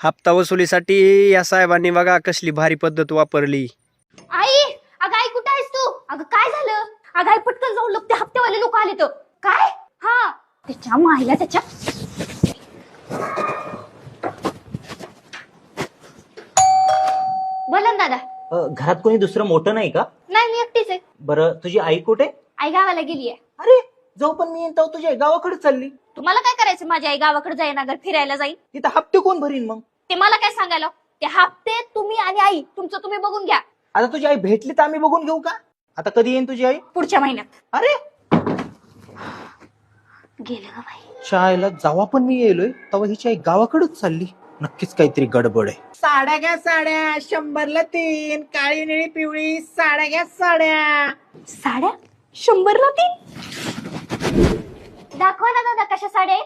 हप्ता वसुलीसाठी या साहेबांनी बघा कसली भारी पद्धत वापरली. आई, अगं आई कुठं आहेस तू? अगं काय झालं? अगं आई पटकन जाऊन लोक ते हप्तेवाले लोक आले तर काय? हा त्याच्या माईला त्याच्या बोला ना दादा. घरात कोणी दुसरं मोठं नाही का? नाही मी एकटीच आहे. बरं तुझी आई कुठे? आई गावाला गेलीये. अरे जाऊ पण मी येतो तुझ्या आई गावाकडे चालली. तुम्हाला काय करायचं? माझी आई गावाकडे जाईन अगर फिरायला जाईल. तिथं हप्ते कोण भरीन मग? ते मला काय सांगायला? ते हप्ते तुम्ही आणि आई तुमचं तुम्ही बघून घ्या. आता तुझी आई भेटली तर आम्ही बघून घेऊ का? आता कधी येईन तुझी आई? पुढच्या महिन्यात. अरे गेले का बाई? शाळेला जेव्हा पण मी येलोय तेव्हा हिची आई गावाकडेच चालली. नक्कीच काहीतरी गडबड आहे. साड्या घ्या साड्या, 100ला 3, काळी निळी पिवळी साड्या घ्या साड्या. साड्या 100ला 3? दाखवा ना दादा कशा साड्या आहेत.